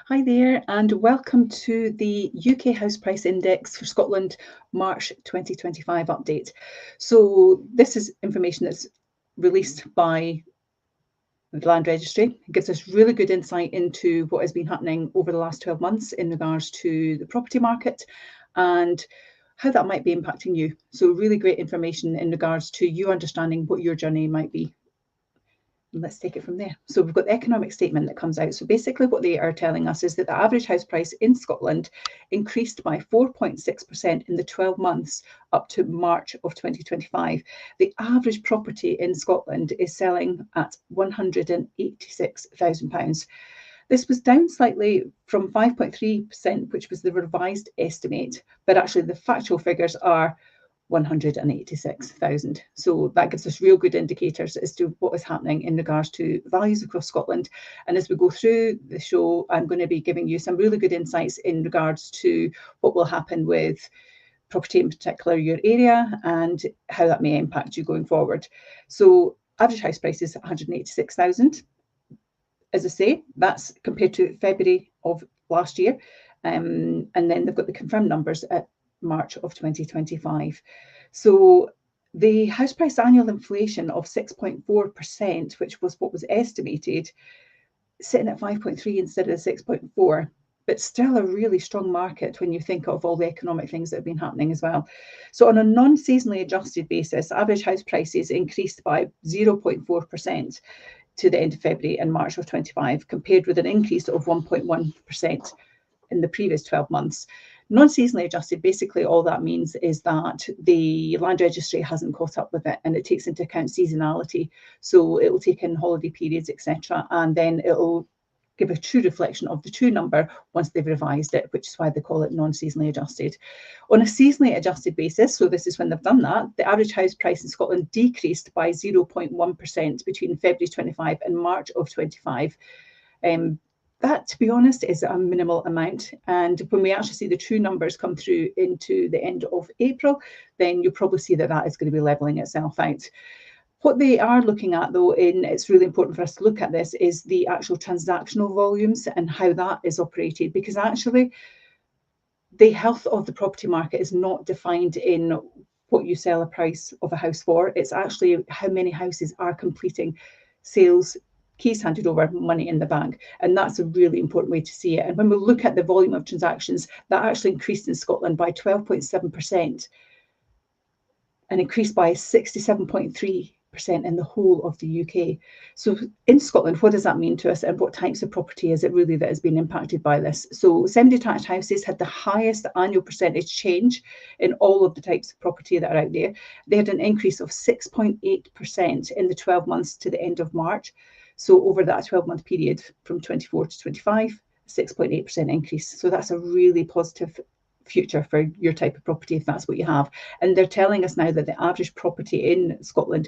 Hi there, and welcome to the UK House Price Index for Scotland March 2025 update. So this is information that's released by the Land Registry. It gives us really good insight into what has been happening over the last 12 months in regards to the property market and how that might be impacting you. So really great information in regards to you understanding what your journey might be. Let's take it from there. So we've got the economic statement that comes out. So basically what they are telling us is that the average house price in Scotland increased by 4.6% in the 12 months up to March of 2025. The average property in Scotland is selling at £186,000. This was down slightly from 5.3%, which was the revised estimate, but actually the factual figures are 186,000. So that gives us real good indicators as to what is happening in regards to values across Scotland. And as we go through the show, I'm going to be giving you some really good insights in regards to what will happen with property, in particular your area, and how that may impact you going forward. So average house price is 186,000. As I say, that's compared to February of last year. And then they've got the confirmed numbers at March of 2025. So the house price annual inflation of 6.4%, which was what was estimated, sitting at 5.3 instead of 6.4, but still a really strong market when you think of all the economic things that have been happening as well. So on a non-seasonally adjusted basis, average house prices increased by 0.4% to the end of February and March of 25, compared with an increase of 1.1% in the previous 12 months. Non-seasonally adjusted, basically all that means is that the Land Registry hasn't caught up with it, and it takes into account seasonality. So it will take in holiday periods, etc., and then it will give a true reflection of the true number once they've revised it, which is why they call it non-seasonally adjusted. On a seasonally adjusted basis, so this is when they've done that, the average house price in Scotland decreased by 0.1% between February 25 and March of 25. That, to be honest, is a minimal amount. And when we actually see the true numbers come through into the end of April, then you'll probably see that that is going to be levelling itself out. What they are looking at, though, and it's really important for us to look at this, is the actual transactional volumes and how that is operated, because actually the health of the property market is not defined in what you sell a price of a house for. It's actually how many houses are completing sales, keys handed over, money in the bank. And that's a really important way to see it. And when we look at the volume of transactions, that actually increased in Scotland by 12.7% and increased by 67.3% in the whole of the UK. So in Scotland, what does that mean to us, and what types of property is it really that has been impacted by this? So semi-detached houses had the highest annual percentage change in all of the types of property that are out there. They had an increase of 6.8% in the 12 months to the end of March. So over that 12-month period from 24 to 25, 6.8% increase. So that's a really positive future for your type of property if that's what you have. And they're telling us now that the average property in Scotland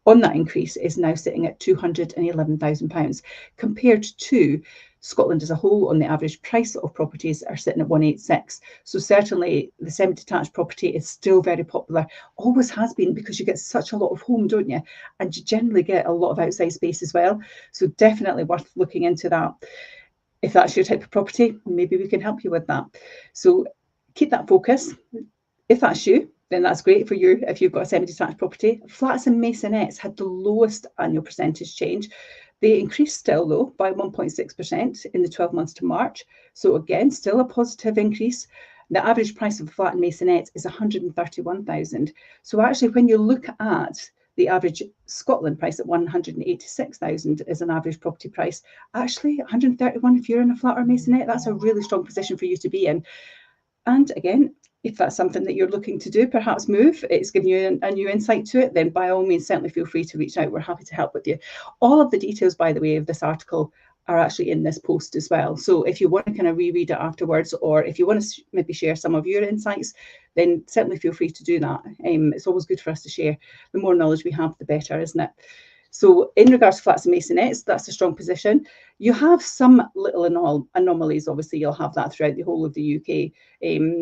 on that increase is now sitting at £211,000, compared to Scotland as a whole. On the average price of properties are sitting at 186. So certainly the semi-detached property is still very popular, always has been, because you get such a lot of home, don't you? And you generally get a lot of outside space as well. So definitely worth looking into that. If that's your type of property, maybe we can help you with that. So keep that focus. If that's you, then that's great for you if you've got a semi-detached property. Flats and masonettes had the lowest annual percentage change. They increased still, though, by 1.6% in the 12 months to March. So again, still a positive increase. The average price of a flat and maisonette is 131,000. So actually, when you look at the average Scotland price at 186,000 is an average property price, actually 131 if you're in a flat or maisonette, that's a really strong position for you to be in. And again, if that's something that you're looking to do, perhaps move, it's giving you a new insight to it, then by all means, certainly feel free to reach out. We're happy to help with you. All of the details, by the way, of this article are actually in this post as well. So if you want to kind of reread it afterwards, or if you want to maybe share some of your insights, then certainly feel free to do that. It's always good for us to share. The more knowledge we have, the better, isn't it? So in regards to flats and masonettes, that's a strong position. You have some little anomalies, obviously you'll have that throughout the whole of the UK.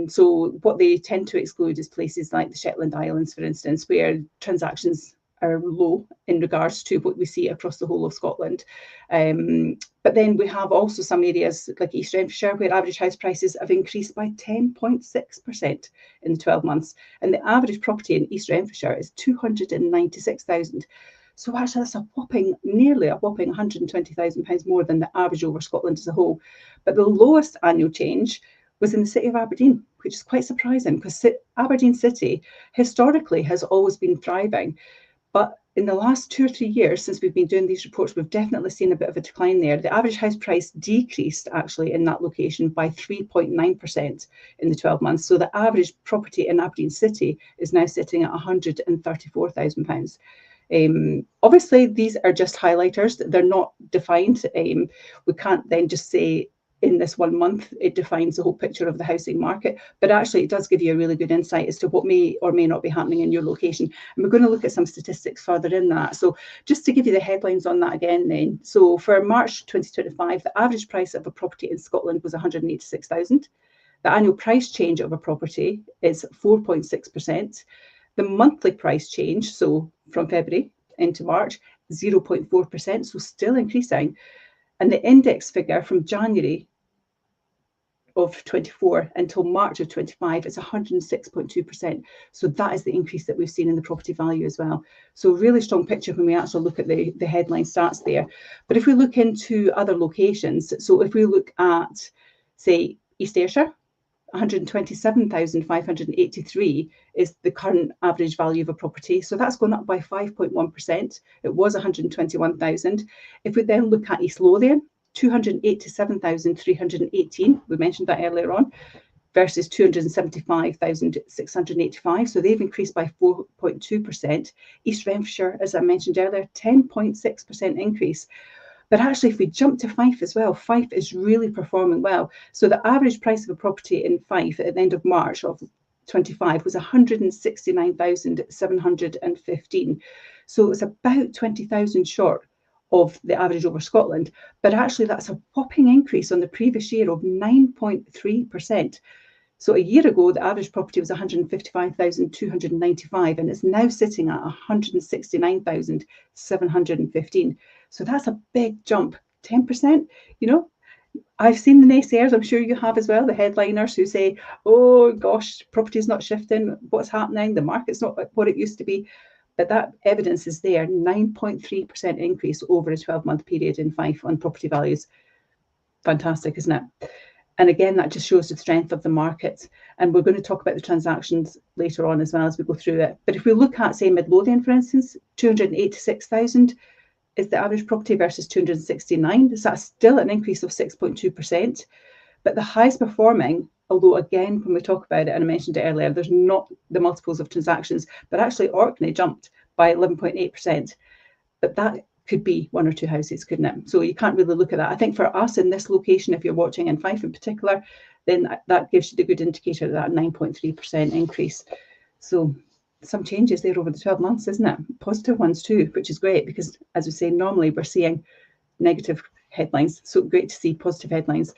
So what they tend to exclude is places like the Shetland Islands, for instance, where transactions low in regards to what we see across the whole of Scotland. But then we have also some areas like East Renfrewshire where average house prices have increased by 10.6% in the 12 months. And the average property in East Renfrewshire is 296,000. So actually that's nearly a whopping £120,000 more than the average over Scotland as a whole. But the lowest annual change was in the city of Aberdeen, which is quite surprising because Aberdeen City historically has always been thriving. But in the last 2 or 3 years since we've been doing these reports, we've definitely seen a bit of a decline there. The average house price decreased actually in that location by 3.9% in the 12 months. So the average property in Aberdeen City is now sitting at £134,000. Obviously, these are just highlighters. They're not defined. We can't then just say in this 1 month it defines the whole picture of the housing market, but actually it does give you a really good insight as to what may or may not be happening in your location. And we're going to look at some statistics further in that. So just to give you the headlines on that again then. So for March 2025, the average price of a property in Scotland was 186,000. The annual price change of a property is 4.6%. The monthly price change, so from February into March, 0.4%, so still increasing. And the index figure from January of 24 until March of 25 is 106.2%. So that is the increase that we've seen in the property value as well. So really strong picture when we actually look at the headline stats there. But if we look into other locations, so if we look at, say, East Ayrshire, 127,583 is the current average value of a property. So that's gone up by 5.1%. It was 121,000. If we then look at East Lothian, 287,318, we mentioned that earlier on, versus 275,685. So they've increased by 4.2%. East Renfrewshire, as I mentioned earlier, 10.6% increase. But actually, if we jump to Fife as well, Fife is really performing well. So the average price of a property in Fife at the end of March of 25 was 169,715. So it's about 20,000 short of the average over Scotland. But actually, that's a whopping increase on the previous year of 9.3%. So a year ago, the average property was 155,295, and it's now sitting at 169,715. So that's a big jump, 10%. You know, I've seen the naysayers, I'm sure you have as well, the headliners who say, oh gosh, property's not shifting, what's happening? The market's not what it used to be. But that evidence is there, 9.3% increase over a 12-month period in Fife on property values. Fantastic, isn't it? And again, that just shows the strength of the market. And we're going to talk about the transactions later on as well as we go through it. But if we look at, say, Midlothian, for instance, 286,000 is the average property versus 269. So that's still an increase of 6.2%. But the highest performing, although again, when we talk about it, and I mentioned it earlier, there's not the multiples of transactions, but actually Orkney jumped by 11.8%. But that could be 1 or 2 houses, couldn't it? So you can't really look at that. I think for us in this location, if you're watching in Fife in particular, then that gives you the good indicator of that 9.3% increase. So some changes there over the 12 months, isn't it? Positive ones too, which is great because, as we say, normally we're seeing negative headlines. So great to see positive headlines.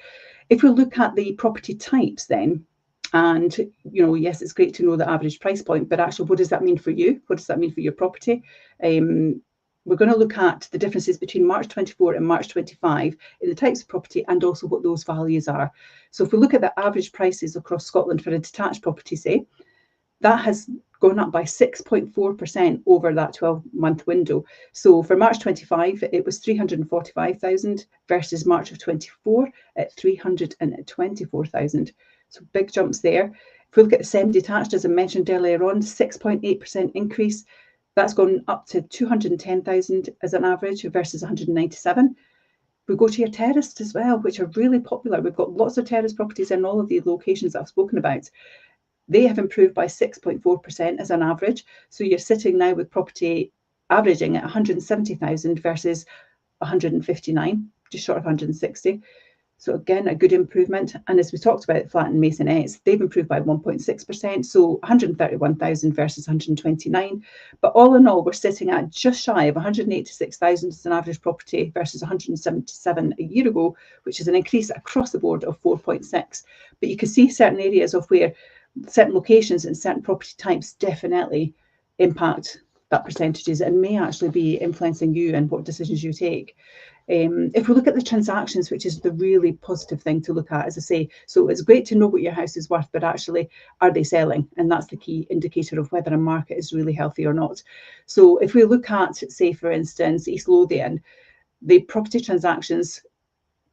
If we look at the property types then, and, you know, yes, it's great to know the average price point, but actually, what does that mean for you? What does that mean for your property? We're going to look at the differences between March 24 and March 25 in the types of property and also what those values are. So if we look at the average prices across Scotland for a detached property, say, that has gone up by 6.4% over that 12-month window. So for March 25, it was 345,000 versus March of 24 at 324,000. So big jumps there. If we look at the semi-detached, as I mentioned earlier on, 6.8% increase. That's gone up to 210,000 as an average versus 197. We go to your terraced as well, which are really popular. We've got lots of terrace properties in all of the locations that I've spoken about. They have improved by 6.4% as an average. So you're sitting now with property averaging at 170,000 versus 159, just short of 160. So again, a good improvement. And as we talked about flat and maisonettes, they've improved by 1.6%. So 131,000 versus 129. But all in all, we're sitting at just shy of 186,000 as an average property versus 177 a year ago, which is an increase across the board of 4.6. But you can see certain areas of where certain locations and certain property types definitely impact that percentage is, and may actually be influencing you and what decisions you take. If we look at the transactions, which is the really positive thing to look at, as I say, so it's great to know what your house is worth, but actually, are they selling? And that's the key indicator of whether a market is really healthy or not. So if we look at, say, for instance, East Lothian, the property transactions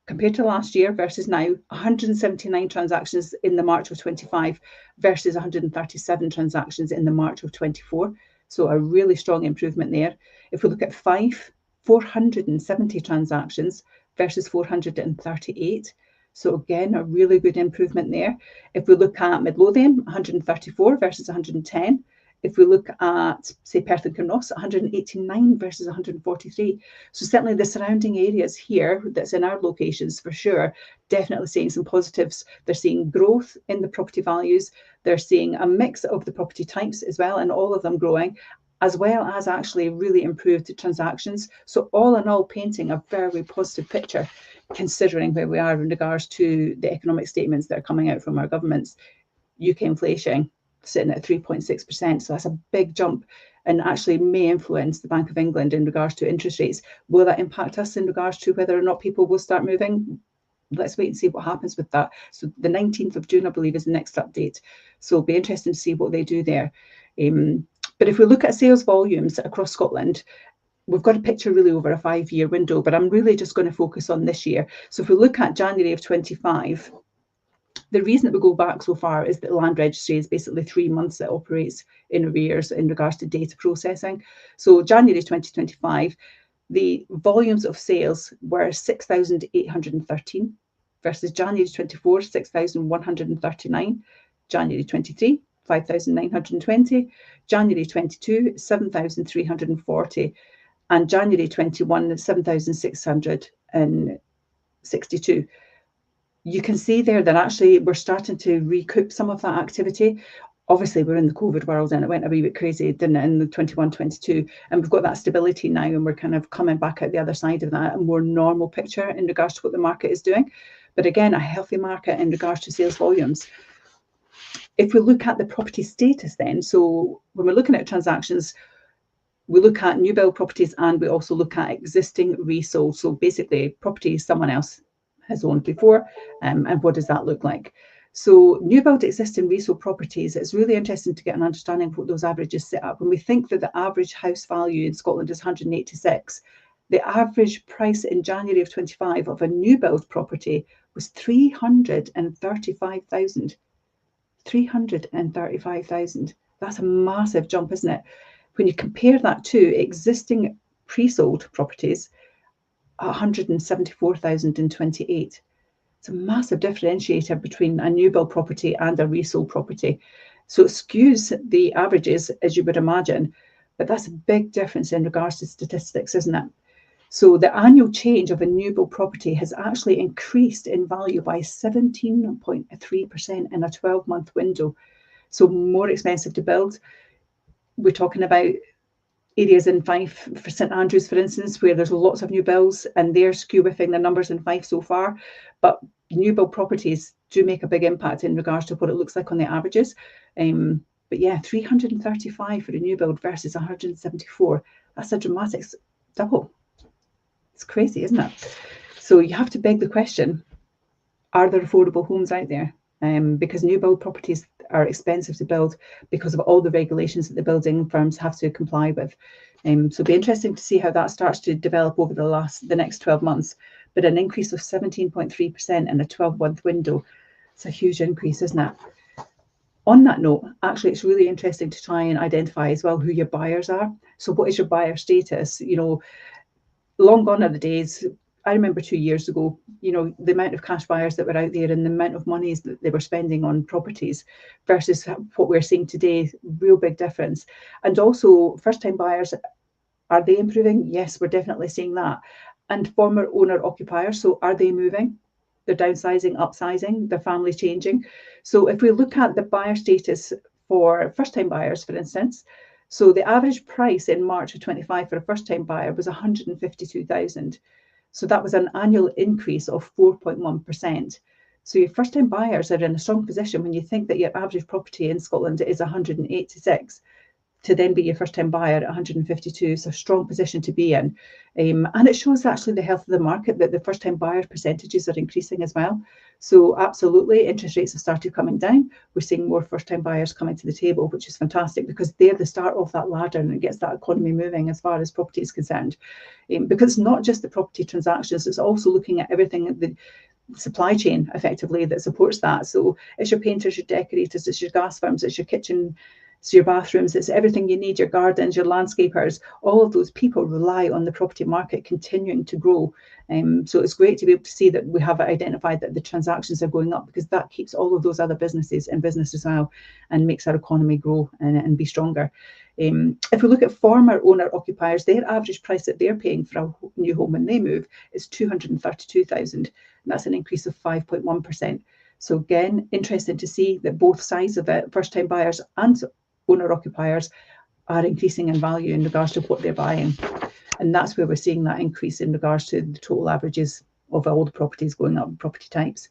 compared to last year versus now, 179 transactions in the March of 25 versus 137 transactions in the March of 24. So a really strong improvement there. If we look at Fife, 470 transactions versus 438. So again, a really good improvement there. If we look at Midlothian, 134 versus 110. If we look at, say, Perth and Carnos, 189 versus 143. So certainly the surrounding areas here, that's in our locations for sure, definitely seeing some positives. They're seeing growth in the property values. They're seeing a mix of the property types as well, and all of them growing, as well as actually really improved transactions. So all in all, painting a very positive picture, considering where we are in regards to the economic statements that are coming out from our governments. UK inflation sitting at 3.6%. So that's a big jump, and actually may influence the Bank of England in regards to interest rates. Will that impact us in regards to whether or not people will start moving? Let's wait and see what happens with that. So the 19th of June, I believe, is the next update. So it'll be interesting to see what they do there. But if we look at sales volumes across Scotland, we've got a picture really over a 5-year window, but I'm really just going to focus on this year. So if we look at January of 25, the reason that we go back so far is that land registry is basically 3 months that operates in arrears in regards to data processing. So January 2025, the volumes of sales were 6,813 versus January 24, 6,139, January 23, 5,920, January 22, 7,340, and January 21, 7,662. You can see there that actually we're starting to recoup some of that activity. Obviously, we're in the COVID world and it went a wee bit crazy, didn't it, in the 21, 22. And we've got that stability now, and we're kind of coming back out the other side of that, a more normal picture in regards to what the market is doing. But again, a healthy market in regards to sales volumes. If we look at the property status then, so when we're looking at transactions, we look at new build properties and we also look at existing resold. So basically properties someone else has owned before, and what does that look like? So new build, existing resold properties, it's really interesting to get an understanding of what those averages sit at. When we think that the average house value in Scotland is 186, the average price in January of 25 of a new build property was 335,000. 335,000. That's a massive jump, isn't it? When you compare that to existing pre-sold properties, 174,028. It's a massive differentiator between a new build property and a resold property. So it skews the averages, as you would imagine, but that's a big difference in regards to statistics, isn't it? So the annual change of a new build property has actually increased in value by 17.3% in a 12-month window. So more expensive to build. We're talking about areas in Fife, for St Andrews, for instance, where there's lots of new builds, and they're skew-whiffing the numbers in Fife so far. But new build properties do make a big impact in regards to what it looks like on the averages. But yeah, 335 for a new build versus 174. That's a dramatic double. It's crazy, isn't it? So you have to beg the question, are there affordable homes out there? Because new build properties are expensive to build because of all the regulations that the building firms have to comply with. So it'll be interesting to see how that starts to develop over the next 12 months. But an increase of 17.3% in a 12-month window, it's a huge increase, isn't it? On that note, actually, it's really interesting to try and identify as well who your buyers are. So what is your buyer status? You know, long gone are the days. I remember 2 years ago, you know, the amount of cash buyers that were out there and the amount of monies that they were spending on properties versus what we're seeing today, real big difference. And also first-time buyers, are they improving? Yes, we're definitely seeing that. And former owner occupiers, so are they moving? They're downsizing, upsizing, their family changing. So if we look at the buyer status for first-time buyers, for instance, so the average price in March of 25 for a first-time buyer was 152,000. So that was an annual increase of 4.1%. So your first-time buyers are in a strong position when you think that your average property in Scotland is 186. to then be your first time buyer at 152 is a strong position to be in. And it shows actually the health of the market, that the first time buyer percentages are increasing as well. So absolutely, interest rates have started coming down. We're seeing more first time buyers coming to the table, which is fantastic, because they're the start of that ladder, and it gets that economy moving as far as property is concerned. Because it's not just the property transactions, it's also looking at everything, the supply chain effectively that supports that. So it's your painters, your decorators, it's your gas firms, it's your kitchen, it's your bathrooms, it's everything you need, your gardens, your landscapers. All of those people rely on the property market continuing to grow. So it's great to be able to see that we have identified that the transactions are going up, because that keeps all of those other businesses in business as well, and makes our economy grow and be stronger. If we look at former owner occupiers, their average price that they're paying for a new home when they move is 232,000, and that's an increase of 5.1%. So again, interesting to see that both sides of it, first time buyers and owner occupiers, are increasing in value in regards to what they're buying. And that's where we're seeing that increase in regards to the total averages of all the properties going up, property types.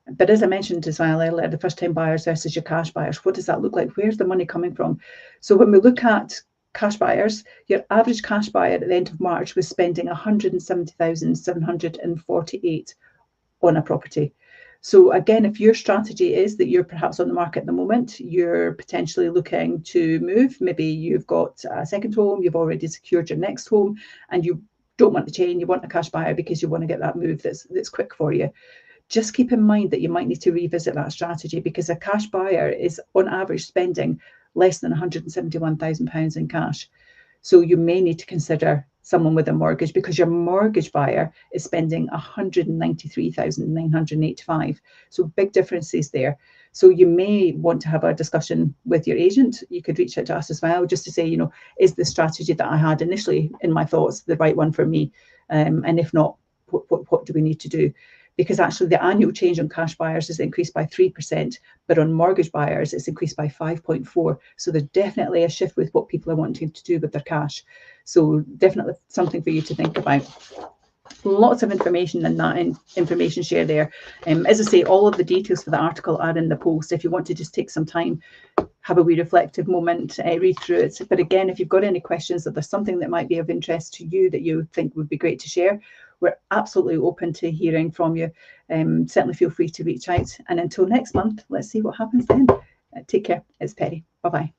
But as I mentioned as well earlier, the first time buyers versus your cash buyers, what does that look like? Where's the money coming from? So when we look at cash buyers, your average cash buyer at the end of March was spending 170,748 on a property. So again, if your strategy is that you're perhaps on the market at the moment, you're potentially looking to move, maybe you've got a second home, you've already secured your next home, and you don't want to chain, you want a cash buyer because you want to get that move that's quick for you. Just keep in mind that you might need to revisit that strategy, because a cash buyer is on average spending less than £171,000 in cash. So you may need to consider someone with a mortgage, because your mortgage buyer is spending 193,985. So big differences there. So you may want to have a discussion with your agent. You could reach out to us as well, just to say, you know, is the strategy that I had initially in my thoughts the right one for me? And if not, what do we need to do? Because actually the annual change on cash buyers is increased by 3%, but on mortgage buyers it's increased by 5.4%. So there's definitely a shift with what people are wanting to do with their cash. So definitely something for you to think about. Lots of information in that information share there. As I say, all of the details for the article are in the post. If you want to just take some time, have a wee reflective moment, read through it. But again, if you've got any questions, if there's something that might be of interest to you that you think would be great to share, we're absolutely open to hearing from you. Certainly feel free to reach out. And until next month, let's see what happens then. Take care. It's Perrie. Bye-bye.